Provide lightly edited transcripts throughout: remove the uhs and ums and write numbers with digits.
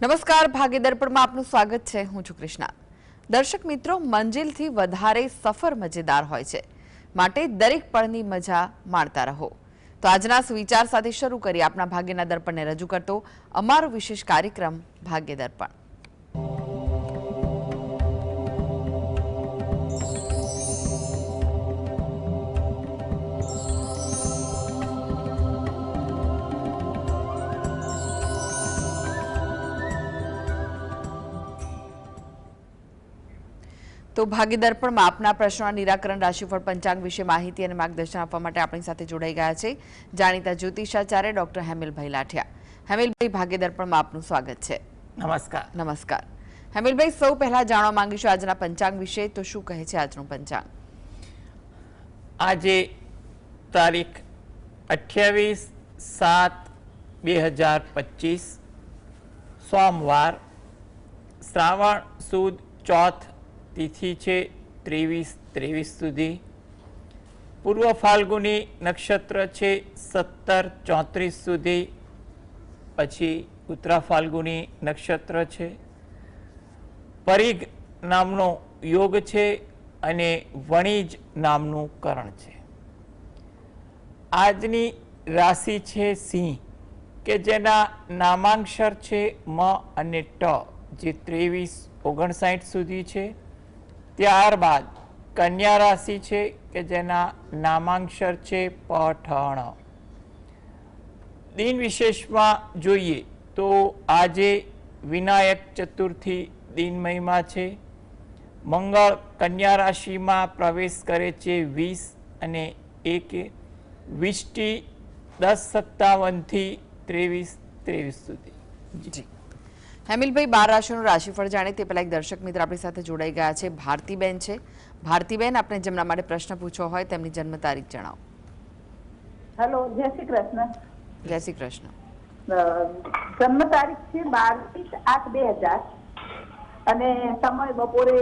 નમસ્કાર, ભાગ્ય દર્પણમાં આપનું સ્વાગત છે. હું છું કૃષ્ણા. દર્શક મિત્રો, મંજિલથી વધારે સફર મજેદાર હોય છે, માટે દરેક પળની મજા માણતા રહો. તો આજના સુવિચાર સાથે શરૂ કરી આપણા ભાગ્યના દર્પણને રજૂ કરતો અમારો વિશેષ કાર્યક્રમ ભાગ્ય દર્પણ. તો ભાગ્ય દર્પણમાં આપના પ્રશ્નોના નિરાકરણ, રાશિફળ, પંચાંગ વિશે માહિતી અને માર્ગદર્શન આપવા માટે આપણી સાથે જોડાઈ ગયા છે જાણીતા જ્યોતિષાચાર્ય ડોક્ટર હેમિલભાઈ લાઠિયા. હેમિલભાઈ, ભાગ્ય દર્પણમાં આપનું સ્વાગત છે. નમસ્કાર. નમસ્કાર. હેમિલભાઈ, સૌ પહેલા જાણવા માંગીશું આજના પંચાંગ વિશે. તો શું કહે છે આજનું પંચાંગ? આજે તારીખ 28/7/2025 સોમવાર, શ્રાવણ સુદ ચોથ, તિથિ છે 23 સુધી. પૂર્વ ફાલ્ગુની નક્ષત્ર છે 17-34 સુધી. પછી ઉત્તરા ફાલ્ગુની નક્ષત્ર છે. પરિઘ નામનો યોગ છે અને વણિજ નામનું કરણ છે. આજની રાશિ છે સિંહ, કે જેના નામાંક્ષર છે મ અને ટ, જે 23-59 સુધી છે. ત્યારબાદ કન્યા રાશિ છે, કે જેના નામાંક્ષર છે પઠણ. દિન વિશેષમાં જોઈએ તો આજે વિનાયક ચતુર્થી દિન મહિમા છે. મંગળ કન્યા રાશિમાં પ્રવેશ કરે છે 20 અને 1 વિષ્ટિ 10:57 થી 23 સુધી. જી હેમિલભાઈ, 12 રાશિનું રાશિફળ જાણે તે પહેલા એક દર્શક મિત્ર આપણી સાથે જોડાઈ ગયા છે. ભારતીબેન છે. ભારતીબેન, આપણે જેમના માટે પ્રશ્ન પૂછવો હોય તેમની જન્મ તારીખ જણાવો. હેલો, જય શ્રી કૃષ્ણ. જય શ્રી કૃષ્ણ. જન્મ તારીખ છે 22/8/2000 અને સમય બપોરે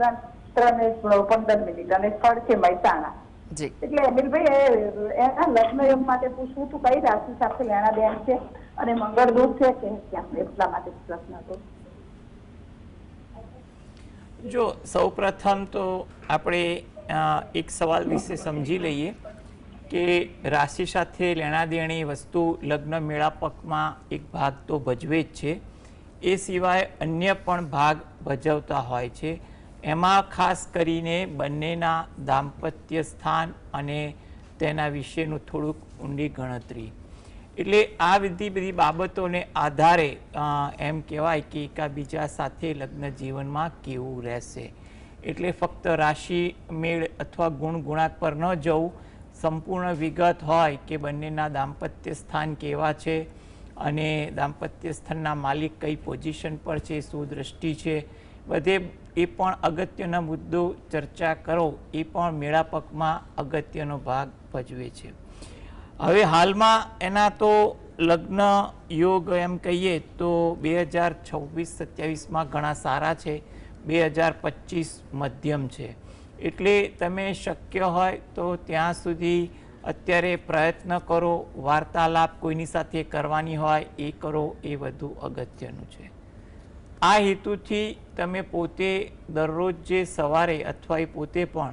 3:15 અને સ્થળ છે મહેસાણા. જી એટલે અનિલભાઈ, એના લગ્ન યોગ માટે પૂછવું હતું, કઈ રાશિ સાથે લેણા બેન છે અને મંગળ દોષ છે કે કેમ, એટલા માટે પ્રશ્ન હતો. જો સૌપ્રથમ તો આપણે એક સવાલ વિશે સમજી લઈએ કે રાશિ સાથે લેણાદેણી વસ્તુ લગ્ન મેળાપકમાં એક ભાગ તો ભજવે જ છે. એ સિવાય અન્ય પણ ભાગ ભજવતા હોય છે. એમાં ખાસ કરીને બંનેના દાંપત્ય સ્થાન અને તેના વિશેનું થોડુંક ઊંડી ગણતરી. એટલે આ બધી બાબતોને આધારે એમ કહેવાય કે એકાબીજા સાથે લગ્ન જીવનમાં કેવું રહેશે. એટલે ફક્ત રાશિ મેળ અથવા ગુણાક પર ન જવું, સંપૂર્ણ વિગત હોય કે બંનેના દાંપત્ય સ્થાન કેવા છે અને દાંપત્ય સ્થાનના માલિક કઈ પોઝિશન પર છે, શું દ્રષ્ટિ છે, બધે એ પણ અગત્યનો મુદ્દો ચર્ચા કરો, એ પણ મેળાપકમાં અગત્યનો ભાગ ભજવે છે. હવે હાલમાં એના તો લગ્ન યોગ એમ કહીએ તો 2026-27માં ઘણા સારા છે, 2025 મધ્યમ છે. એટલે તમે શક્ય હોય તો ત્યાં સુધી અત્યારે પ્રયત્ન કરો, વાર્તાલાપ કોઈની સાથે કરવાની હોય એ કરો, એ વધુ અગત્યનું છે. આ હેતુથી તમે પોતે દરરોજ જે સવારે અથવા એ પોતે પણ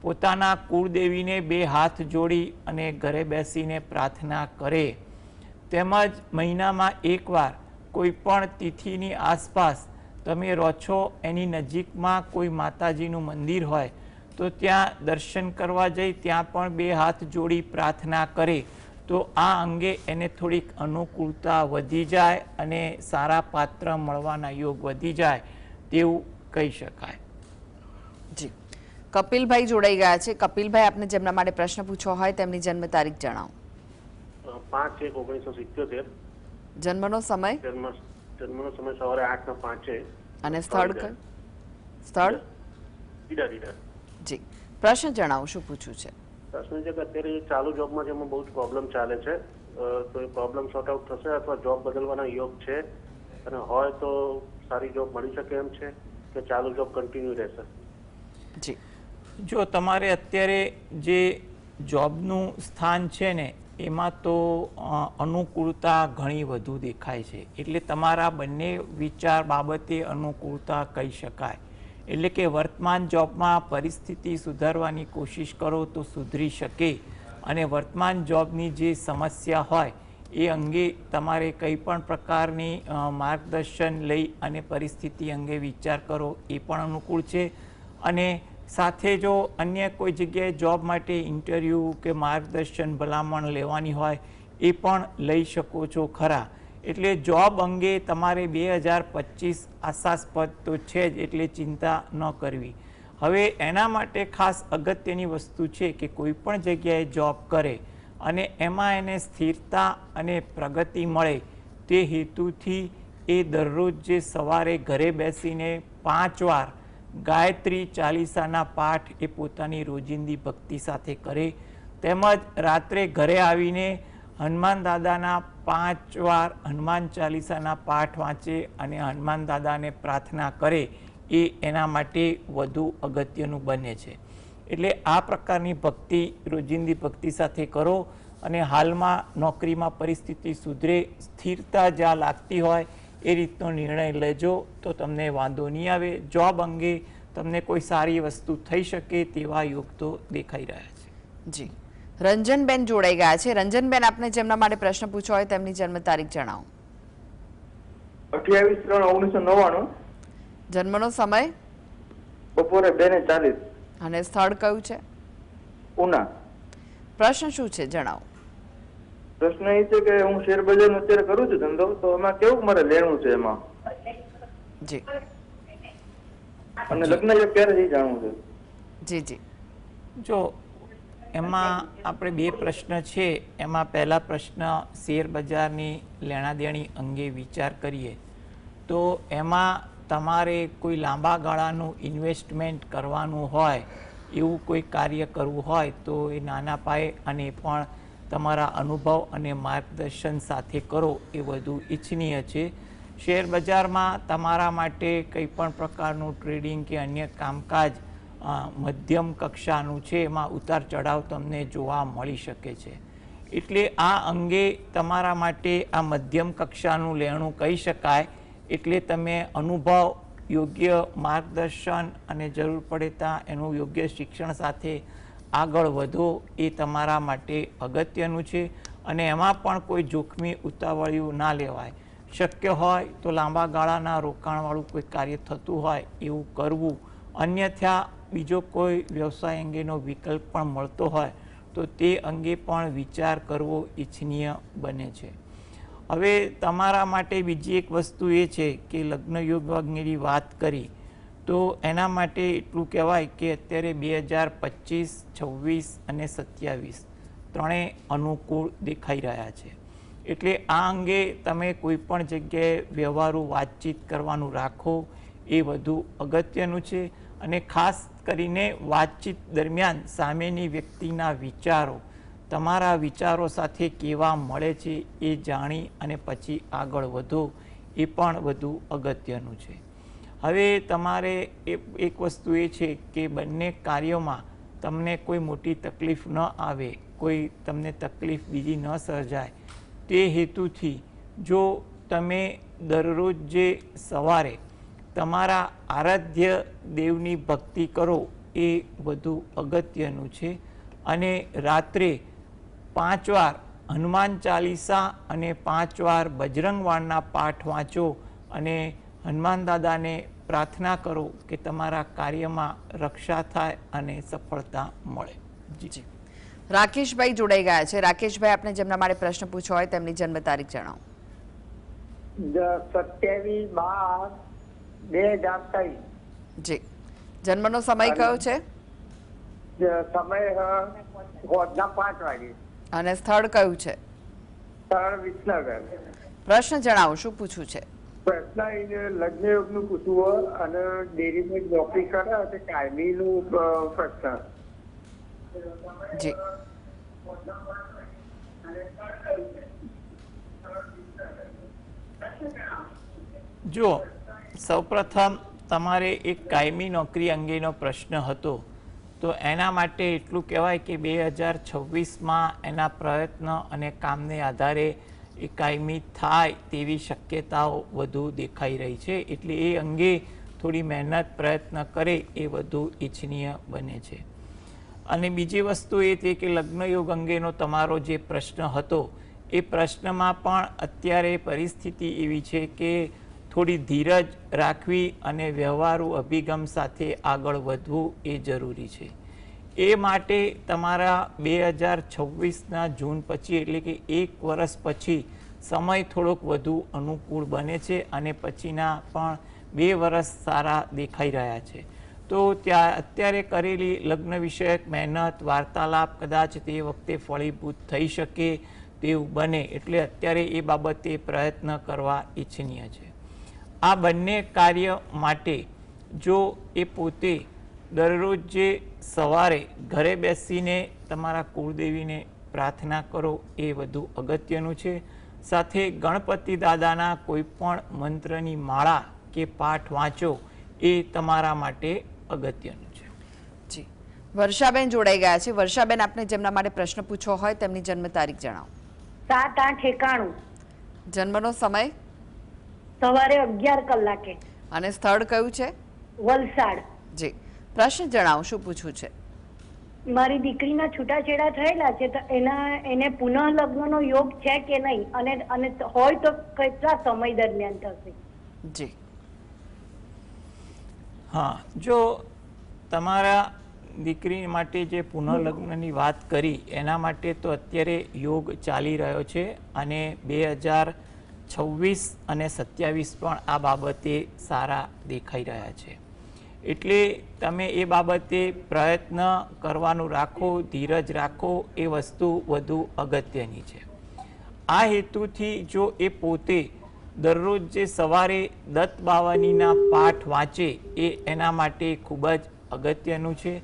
પોતાના કુળદેવીને 2 હાથ જોડી અને ઘરે બેસીને પ્રાર્થના કરે, તેમજ મહિનામાં એકવાર કોઈ પણ તિથિની આસપાસ તમે રહો છો એની નજીકમાં કોઈ માતાજીનું મંદિર હોય તો ત્યાં દર્શન કરવા જઈ ત્યાં પણ 2 હાથ જોડી પ્રાર્થના કરે તો આ અંગે એને થોડીક અનુકૂળતા વધી જાય અને સારા પાત્ર મળવાના યોગ વધી જાય તેવું કહી શકાય. જી કપિલભાઈ જોડાઈ ગયા છે. કપિલભાઈ, આપને જેમના માટે પ્રશ્ન પૂછવો હોય તેમની જન્મ તારીખ જણાવો. 5/1/1977. જન્મનો સમય? જન્મનો સમય સવારે 8:05 છે. અને સ્થળ કયું? સ્થળ ઈડા. જી, પ્રશ્ન જણાવો, શું પૂછવું છે? પ્રશ્ન છે કે અત્યારે ચાલુ જોબમાં જેમાં બહુ જ પ્રોબ્લેમ ચાલે છે, તો એ પ્રોબ્લેમ સોર્ટ આઉટ થશે અથવા જોબ બદલવાના યોગ છે, અને હોય તો સારી જોબ મળી શકે એમ છે કે ચાલુ જોબ કન્ટિન્યુ રહેશે? જી, જો તમારે અત્યારે જે જોબનું સ્થાન છે ને એમાં તો અનુકૂળતા ઘણી વધુ દેખાય છે. એટલે તમારા બંને વિચાર બાબતે અનુકૂળતા કહી શકાય. એટલે કે વર્તમાન જોબમાં પરિસ્થિતિ સુધારવાની કોશિશ કરો તો સુધરી શકે, અને વર્તમાન જોબની જે સમસ્યા હોય એ અંગે તમારે કંઈ પણ પ્રકારની માર્ગદર્શન લઈ અને પરિસ્થિતિ અંગે વિચાર કરો એ પણ અનુકૂળ છે. અને સાથે જો અન્ય કોઈ જગ્યાએ જોબ માટે ઇન્ટરવ્યૂ કે માર્ગદર્શન ભલામણ લેવાની હોય એ પણ લઈ શકો છો ખરા. એટલે જોબ અંગે તમારે 2025 આશાસ્પદ તો છે જ, એટલે ચિંતા ન કરવી. હવે એના માટે ખાસ અગત્યની વસ્તુ છે કે કોઈ પણ જગ્યાએ જોબ કરે અને એમાં એને સ્થિરતા અને પ્રગતિ મળે તે હેતુથી એ દરરોજ જે સવારે ઘરે બેસીને 5 વાર ગાયત્રી ચાલીસાના પાઠ એ પોતાની રોજિંદી ભક્તિ સાથે કરે, તેમજ રાત્રે ઘરે આવીને હનુમાન દાદાના 5 વાર હનુમાન ચાલીસાના પાઠ વાંચે અને હનુમાન દાદાને પ્રાર્થના કરે, એ એના માટે વધુ અગત્યનું બને છે. એટલે આ પ્રકારની ભક્તિ રોજિંદી ભક્તિ સાથે કરો અને હાલમાં નોકરીમાં પરિસ્થિતિ સુધરે, સ્થિરતા જ્યાં લાગતી હોય એ રીતનો નિર્ણય લેજો તો તમને વાંધો નહીં આવે. જોબ અંગે તમને કોઈ સારી વસ્તુ થઈ શકે તેવા યોગ તો દેખાઈ રહ્યા છે. જી, રંજનબેન જોડાઈ ગયા છે. રંજનબેન, આપને જેમના માટે પ્રશ્ન પૂછ્યો હોય તેમની જન્મ તારીખ જણાવો. 28/3/1999. જન્મનો સમય બપોરે 2:40. અને સ્થળ કયું છે? ઉના. પ્રશ્ન શું છે જણાવો. પ્રશ્ન એ છે કે હું શેર બજારનો અત્યારે કરું છું ધંધો, તો એમાં કેવું મારે લેણું છે એમાં, જી અને લગ્ન યોગ ક્યારે છે જાણવું છે. જી જી જો એમાં આપણે બે પ્રશ્ન છે. એમાં પહેલા પ્રશ્ન શેર બજારની લેણાદેણી અંગે વિચાર કરીએ તો એમાં તમારે કોઈ લાંબા ગાળાનું ઇન્વેસ્ટમેન્ટ કરવાનું હોય, એવું કોઈ કાર્ય કરવું હોય તો એ નાના પાયે અને પણ તમારા અનુભવ અને માર્ગદર્શન સાથે કરો એ વધુ ઈચ્છનીય છે. શેર બજારમાં તમારા માટે કંઈ પણ પ્રકારનું ટ્રેડિંગ કે અન્ય કામકાજ મધ્યમ કક્ષાનું છે, એમાં ઉતાર ચઢાવ તમને જોવા મળી શકે છે. એટલે આ અંગે તમારા માટે આ મધ્યમ કક્ષાનું લેણું કહી શકાય. એટલે તમે અનુભવ, યોગ્ય માર્ગદર્શન અને જરૂર પડે ત્યાં એનું યોગ્ય શિક્ષણ સાથે આગળ વધો એ તમારા માટે અગત્યનું છે. અને એમાં પણ કોઈ જોખમી ઉતાવળિયું ના લેવાય. શક્ય હોય તો લાંબા ગાળાના રોકાણવાળું કોઈ કાર્ય થતું હોય એવું કરવું. અન્યથા બીજો કોઈ વ્યવસાય અંગેનો વિકલ્પ પણ મળતો હોય તો તે અંગે પણ વિચાર કરવો ઈચ્છનીય બને છે. હવે તમારા માટે બીજી એક વસ્તુ એ છે કે લગ્ન યોગ અંગેની વાત કરી તો એના માટે એટલું કહેવાય કે અત્યારે 2025, 26 અને 27 ત્રણેય અનુકૂળ દેખાઈ રહ્યા છે. એટલે આ અંગે તમે કોઈ પણ જગ્યાએ વ્યવહારુ વાતચીત કરવાનું રાખો એ વધુ અગત્યનું છે. અને ખાસ કરીને વાતચીત દરમિયાન સામેની વ્યક્તિના વિચારો તમારા વિચારો સાથે કેવા મળે છે એ જાણી અને પછી આગળ વધો એ પણ વધુ અગત્યનું છે. હવે તમારે એક વસ્તુ એ છે કે બંને કાર્યોમાં તમને કોઈ મોટી તકલીફ ન આવે, કોઈ તમને તકલીફ બીજી ન સર્જાય તે હેતુથી જો તમે દરરોજ જે સવારે તમારા આરાધ્ય દેવની ભક્તિ કરો એ વધુ અગત્યનું છે. અને રાત્રે 5 વાર હનુમાન ચાલીસા અને 5 વાર બજરંગ વાણના પાઠ વાંચો અને હનુમાન દાદાને પ્રાર્થના કરો કે તમારા કાર્યમાં રક્ષા થાય અને સફળતા મળે. જી, રાકેશભાઈ જોડાઈ ગયા છે. રાકેશભાઈ, આપને જેમના માટે પ્રશ્ન પૂછ્યો હોય તેમની જન્મ તારીખ જણાવો. 27/12/2023. જી, જન્મનો સમય કયો છે? સમય હોદના 5 વાગે. અને સ્થળ કયું છે? સ્થળ વિસનગર. પ્રશ્ન જણાવો, શું પૂછવું છે? પ્રશ્ન લગ્ન યોગનું પૂછવું અને ડેરીમાં નોકરી કરે તે કાયમીનું પ્રશ્ન. જી, જો સૌપ્રથમ તમારે એક કાયમી નોકરી અંગેનો પ્રશ્ન હતો તો એના માટે એટલું કહેવાય કે 2026માં એના પ્રયત્ન અને કામને આધારે એ કાયમી થાય તેવી શક્યતાઓ વધુ દેખાઈ રહી છે. એટલે એ અંગે થોડી મહેનત પ્રયત્ન કરે એ વધુ ઈચ્છનીય બને છે. અને બીજી વસ્તુ એ છે કે લગ્નયોગ અંગેનો તમારો જે પ્રશ્ન હતો એ પ્રશ્નમાં પણ અત્યારે પરિસ્થિતિ એવી છે કે થોડી ધીરજ રાખવી અને વ્યવહારુ અભિગમ સાથે આગળ વધવું એ જરૂરી છે. એ માટે તમારા 2026ના જૂન પછી એટલે કે 1 વર્ષ પછી સમય થોડોક વધુ અનુકૂળ બને છે અને પછીના પણ 2 વર્ષ સારા દેખાઈ રહ્યા છે. તો ત્યાં અત્યારે કરેલી લગ્ન વિષયક મહેનત વાર્તાલાપ કદાચ તે વખતે ફળીભૂત થઈ શકે તેવું બને, એટલે અત્યારે એ બાબતે પ્રયત્ન કરવા ઈચ્છનીય છે. આ બંને કાર્ય માટે જો એ પોતે દરરોજ જે સવારે ઘરે બેસીને તમારા કુળદેવીને પ્રાર્થના કરો એ વધુ અગત્યનું છે. સાથે ગણપતિ દાદાના કોઈ પણ મંત્રની માળા કે પાઠ વાંચો એ તમારા માટે અગત્યનું છે. જી, વર્ષાબેન જોડાઈ ગયા છે. વર્ષાબેન, આપને જેમના માટે પ્રશ્ન પૂછવો હોય તેમની જન્મ તારીખ જણાવો. 7-8-91. જન્મનો સમય સવારે 11 કલાકે. અને સ્થળ કયું છે? વલસાડ. જી, પ્રશ્ન જણાવો, શું પૂછવું છે? મારી દીકરીના છૂટાછેડા થયેલા છે તો એને પુનઃ લગ્નનો યોગ છે કે નહીં, અને હોય તો કેટલા સમય દરમિયાન થશે? જી હા, જો તમારા દીકરી માટે જે પુનઃલગ્નની વાત કરી એના માટે તો અત્યારે યોગ ચાલી રહ્યો છે અને 2026 અને 27 પણ આ બાબતે સારા દેખાઈ રહ્યા છે. એટલે તમે એ બાબતે પ્રયત્ન કરવાનું રાખો, ધીરજ રાખો, એ વસ્તુ વધુ અગત્યની છે. આ હેતુથી જો એ પોતે દરરોજ જે સવારે દત્ત બાવાનીના પાઠ વાંચે એ એના માટે ખૂબ જ અગત્યનું છે.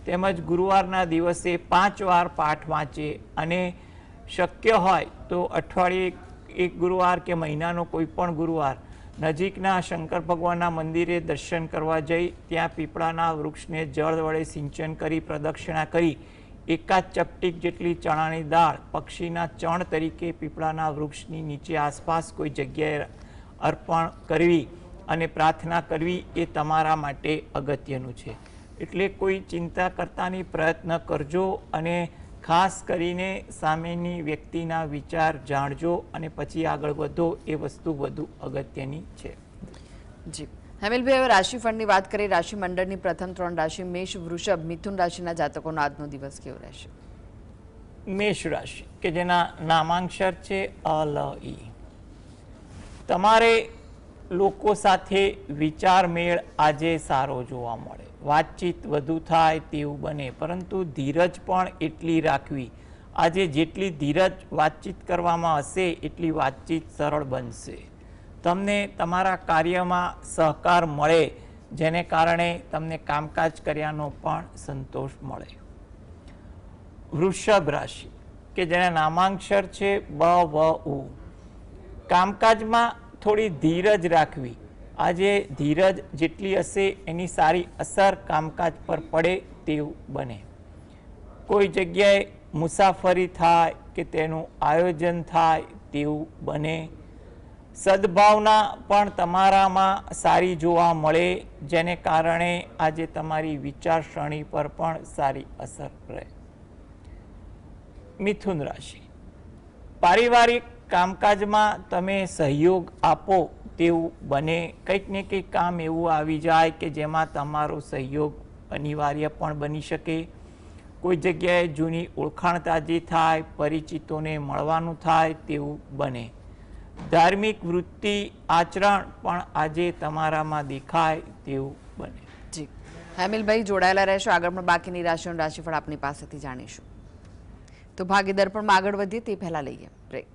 તેમજ ગુરુવારના દિવસે 5 વાર પાઠ વાંચે અને શક્ય હોય તો અઠવાડિયે એક ગુરુવાર કે મહિનાનો કોઈ પણ ગુરુવાર નજીકના શંકર ભગવાનના મંદિરે દર્શન કરવા જઈ ત્યાં પીપળાના વૃક્ષને જળ વડે સિંચન કરી પ્રદક્ષિણા કરી એકાદ ચપટીક જેટલી ચણાની દાળ પક્ષીના ચણ તરીકે પીપળાના વૃક્ષની નીચે આસપાસ કોઈ જગ્યાએ અર્પણ કરવી અને પ્રાર્થના કરવી એ તમારા માટે અગત્યનું છે. એટલે કોઈ ચિંતા કરતાની પ્રયત્ન કરજો અને ખાસ કરીને સામેની વ્યક્તિના વિચાર જાણજો અને પછી આગળ વધો, એ વસ્તુ વધુ અગત્યની છે. જી હેમિલભાઈ, હવે રાશિફળની વાત કરીએ. રાશિ મંડળની પ્રથમ 3 રાશિ મેષ, વૃષભ, મિથુન રાશિના જાતકોનો આજનો દિવસ કેવો રહેશે? મેષ રાશિ કે જેના નામાંક્ષર છે અ, લ, ઈ. તમારે લોકો સાથે વિચાર મેળ આજે સારો જોવા મળે, વાતચીત વધુ થાય તેવું બને, પરંતુ ધીરજ પણ એટલી રાખવી. આજે જેટલી ધીરજ વાતચીત કરવામાં હશે એટલી વાતચીત સરળ બનશે. તમને તમારા કાર્યમાં સહકાર મળે જેને કારણે તમને કામકાજ કર્યાનો પણ સંતોષ મળે. વૃષભ રાશિ કે જેના નામાંક્ષર છે બ, વ, ઉ. કામકાજમાં થોડી ધીરજ રાખવી. આજે ધીરજ જેટલી હશે એની સારી અસર કામકાજ પર પડે તેવું બને. કોઈ જગ્યાએ મુસાફરી થાય કે તેનું આયોજન થાય તેવું બને. સદભાવના પણ તમારામાં સારી જોવા મળે જેને કારણે આજે તમારી વિચારસરણી પર પણ સારી અસર રહે. મિથુન રાશિ, પારિવારિક કામકાજમાં તમે સહયોગ આપો તેવું બને. કંઈક ને કંઈક કામ એવું આવી જાય કે જેમાં તમારો સહયોગ અનિવાર્ય પણ બની શકે. કોઈ જગ્યાએ જૂની ઓળખાણ તાજી થાય, પરિચિતોને મળવાનું થાય તેવું બને. ધાર્મિક વૃત્તિ આચરણ પણ આજે તમારામાં દેખાય તેવું બને. જી હેમિલભાઈ, જોડાયેલા રહેશો. આગળ પણ બાકીની રાશિઓનું રાશિફળ આપની પાસેથી જાણીશું. તો ભાગ્ય દર્પણમાં આગળ વધીએ તે પહેલા લઈએ બ્રેક.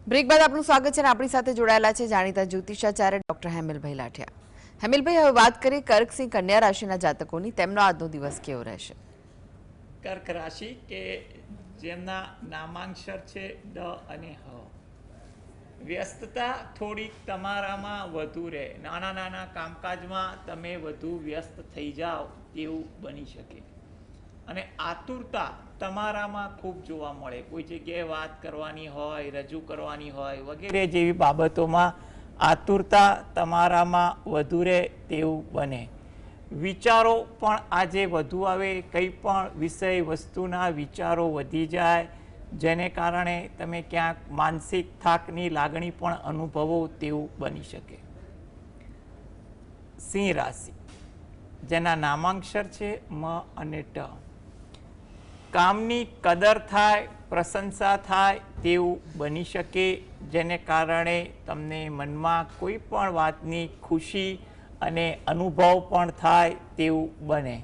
બ્રેક બાદ આપનું સ્વાગત છે અને આપણી સાથે જોડાયેલા છે જાણીતા જ્યોતિષાચાર્ય ડોક્ટર હેમિલભાઈ લાઠિયા. હેમિલભાઈ, હવે વાત કરીએ કર્કસિંહ કન્યા રાશિના જાતકોની. તેમનો આજનો દિવસ કેવો રહેશે? કર્ક રાશિ કે જેમના નામાંક્ષર છે ડ અને હ. વ્યસ્તતા થોડીક તમારામાં વધુ રહે. નાના નાના કામકાજમાં તમે વધુ વ્યસ્ત થઈ જાઓ તેવું બની શકે. અને આતુરતા તમારામાં ખૂબ જોવા મળે. કોઈ જગ્યાએ વાત કરવાની હોય, રજૂ કરવાની હોય વગેરે જેવી બાબતોમાં આતુરતા તમારામાં વધુ રહે તેવું બને. વિચારો પણ આજે વધુ આવે. કંઈ પણ વિષય વસ્તુના વિચારો વધી જાય, જેને કારણે તમે ક્યાંક માનસિક થાકની લાગણી પણ અનુભવો તેવું બની શકે. સિંહ રાશિ, જેના નામાંક્ષર છે મ અને ટ. કામની કદર થાય, પ્રશંસા થાય તેવું બની શકે, જેને કારણે તમને મનમાં કોઈ પણ વાતની ખુશી અને અનુભવ પણ થાય તેવું બને.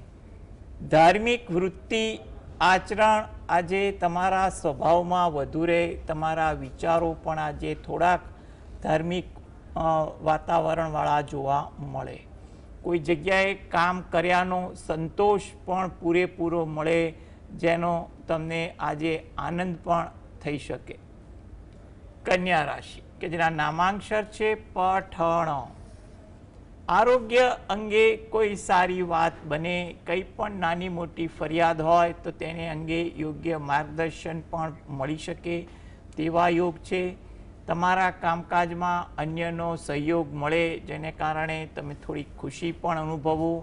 ધાર્મિક વૃત્તિ આચરણ આજે તમારા સ્વભાવમાં વધુ રહે. તમારા વિચારો પણ આજે થોડાક ધાર્મિક વાતાવરણવાળા જોવા મળે. કોઈ જગ્યાએ કામ કર્યાનો સંતોષ પણ પૂરેપૂરો મળે, જેનો તમને આજે આનંદ પણ થઈ શકે. કન્યા રાશિ કે જેના નામાંક્ષર છે પઠણ. આરોગ્ય અંગે કોઈ સારી વાત બને. કંઈ પણ નાની મોટી ફરિયાદ હોય તો તેને અંગે યોગ્ય માર્ગદર્શન પણ મળી શકે તેવા યોગ છે. તમારા કામકાજમાં અન્યનો સહયોગ મળે, જેને કારણે તમે થોડી ખુશી પણ અનુભવો.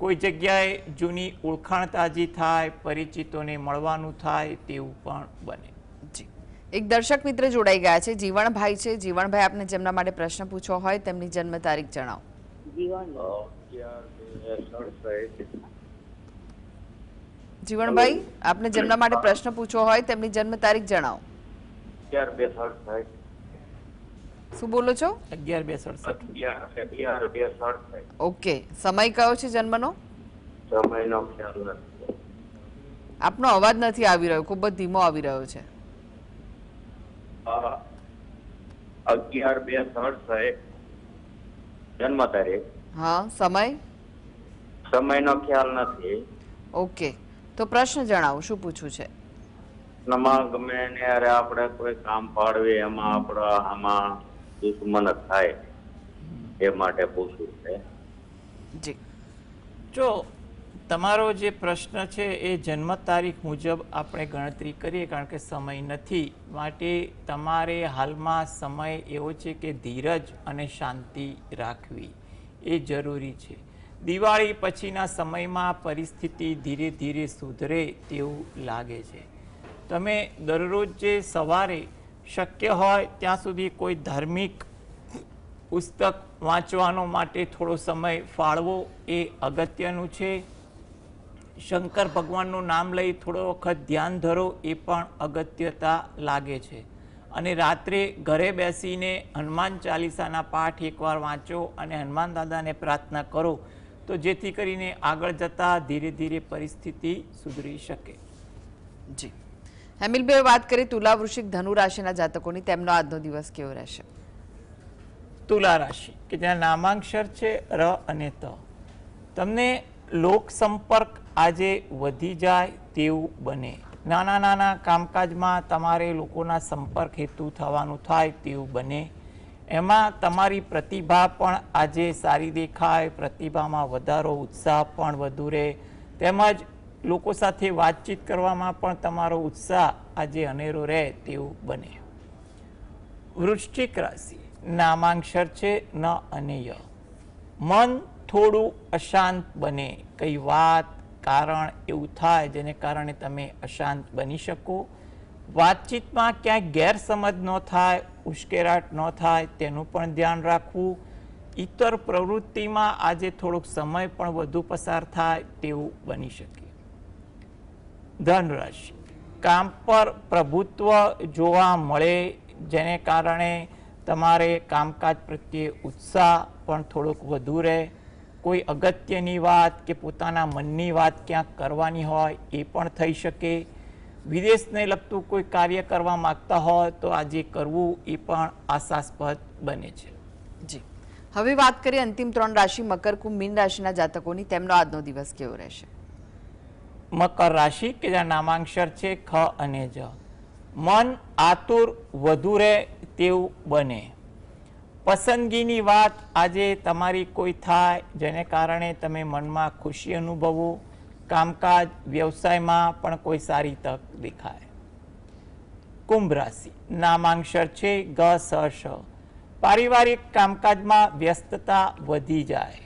કોઈ જગ્યાએ જૂની ઓળખાણ તાજી થાય, પરિચિતોને મળવાનું થાય તેવું પણ બને. જી, એક દર્શક મિત્ર જોડાઈ ગયા છે, જીવણભાઈ છે. જીવણભાઈ, આપને જેમના માટે પ્રશ્ન પૂછવો હોય તેમની જન્મ તારીખ જણાવો. જીવણભાઈ, આપને જેમના માટે પ્રશ્ન પૂછવો હોય તેમની જન્મ તારીખ જણાવો. 11/2/67. શું બોલો છો? 11/2/67. ઓકે, સમય કયો છે જન્મનો? સમયનો ખ્યાલ નથી. આપનો અવાજ નથી આવી રહ્યો, ખૂબ જ ધીમો આવી રહ્યો છે. 11/2/67 જન્મ તારીખ. હા, સમય? સમયનો ખ્યાલ નથી. ઓકે, તો પ્રશ્ન જણાવો, શું પૂછવું છે? ગમે ત્યારે આપણે કોઈ કામ પાડવી એમાં આપણા આમાં દુશ્મન થાય એ માટે પૂછવું છે. જી, જો તમારો જે પ્રશ્ન છે એ જન્મ તારીખ મુજબ આપણે ગણતરી કરીએ, કારણ કે સમય નથી, માટે તમારે હાલમાં સમય એવો છે કે ધીરજ અને શાંતિ રાખવી એ જરૂરી છે. દિવાળી પછીના સમયમાં પરિસ્થિતિ ધીરે ધીરે સુધરે તેવું લાગે છે. તમે દરરોજ જે સવારે શક્ય હોય ત્યાં સુધી કોઈ ધાર્મિક પુસ્તક વાંચવાનો માટે થોડો સમય ફાળવો એ અગત્યનું છે. શંકર ભગવાનનું નામ લઈ થોડો વખત ધ્યાન ધરો એ પણ અગત્યતા લાગે છે. અને રાત્રે ઘરે બેસીને હનુમાન ચાલીસાના પાઠ એકવાર વાંચો અને હનુમાન દાદાને પ્રાર્થના કરો, તો જેથી કરીને આગળ જતાં ધીરે ધીરે પરિસ્થિતિ સુધરી શકે. જી, હેમિલભાઈ, વાત કરીએ તુલા, વૃશ્ચિક, ધનુ રાશિના જાતકોની. તેમનો આજનો દિવસ કેવો રહેશે? તુલા રાશિ કે જ્યાં નામાંક્ષર છે ર અને ત. તમને લોક સંપર્ક આજે વધી જાય તેવું બને. નાના નાના કામકાજમાં તમારે લોકોના સંપર્ક હેતુ થવાનું થાય તેવું બને. એમાં તમારી પ્રતિભા પણ આજે સારી દેખાય. પ્રતિભામાં વધારો, ઉત્સાહ પણ વધુ રહે. તેમજ લોકો સાથે વાતચીત કરવામાં પણ તમારો ઉત્સાહ આજે અનેરો રહે તેવું બને. વૃશ્ચિક રાશિ, નામાંક્ષર છે ન અને ય. મન થોડું અશાંત બને. કઈ વાત, કારણ એવું થાય જેને કારણે તમે અશાંત બની શકો. વાતચીતમાં ક્યાંય ગેરસમજ ન થાય, ઉશ્કેરાટ ન થાય તેનું પણ ધ્યાન રાખવું. ઇતર પ્રવૃત્તિમાં આજે થોડોક સમય પણ વધુ પસાર થાય તેવું બની શકે. ધન રાશિ, કામ પર પ્રભુત્વ જોવા મળે, જેને કારણે તમારે કામકાજ પ્રત્યે ઉત્સાહ પણ થોડોક વધુ રહે. કોઈ અગત્યની વાત કે પોતાના મનની વાત ક્યાંક કરવાની હોય એ પણ થઈ શકે. વિદેશને લગતું કોઈ કાર્ય કરવા માગતા હોય તો આજે કરવું એ પણ આશાસ્પદ બને છે. જી, હવે વાત કરીએ અંતિમ 3 રાશિ મકર, કુંભ, મીન રાશિના જાતકોની. તેમનો આજનો દિવસ કેવો રહેશે? મકર રાશિ કે જ્યાં નામાંક્ષર છે ખ અને જ. મન આતુર વધુ રહે તેવું બને. પસંદગીની વાત આજે તમારી કોઈ થાય જેને કારણે તમે મનમાં ખુશી અનુભવો. કામકાજ વ્યવસાયમાં પણ કોઈ સારી તક દેખાય. કુંભ રાશિ નામાંક્ષર છે ગ સ શ. પારિવારિક કામકાજમાં વ્યસ્તતા વધી જાય.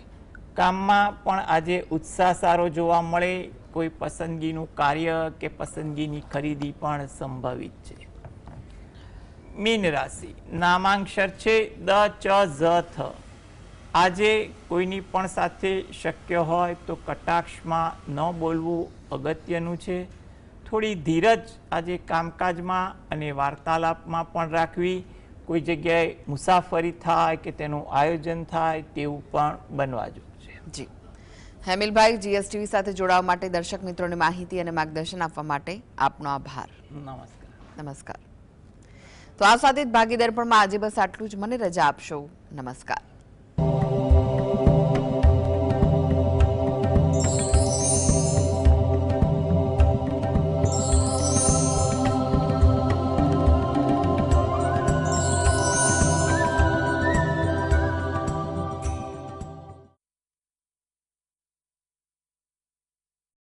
કામમાં પણ આજે ઉત્સાહ સારો જોવા મળે. કોઈ પસંદગીનું કાર્ય કે પસંદગીની ખરીદી પણ સંભવિત છે. મીન રાશિ નામાંક્ષર છે દ ચ ઝ થ. આજે કોઈની પણ સાથે શક્ય હોય તો કટાક્ષમાં ન બોલવું અગત્યનું છે. થોડી ધીરજ આજે કામકાજમાં અને વાર્તાલાપમાં પણ રાખવી. કોઈ જગ્યાએ મુસાફરી થાય કે તેનું આયોજન થાય તેવું પણ બનવા જોઈએ છે. જી હેમિલભાઈ, જીએસટીવી સાથે જોડાવા માટે, દર્શક મિત્રોને માહિતી અને માર્ગદર્શન આપવા માટે આપનો આભાર. નમસ્કાર. નમસ્કાર. તો આ સાથે જ ભાગીદાર પણ આજે બસ આટલું જ. મને રજા આપશો. નમસ્કાર.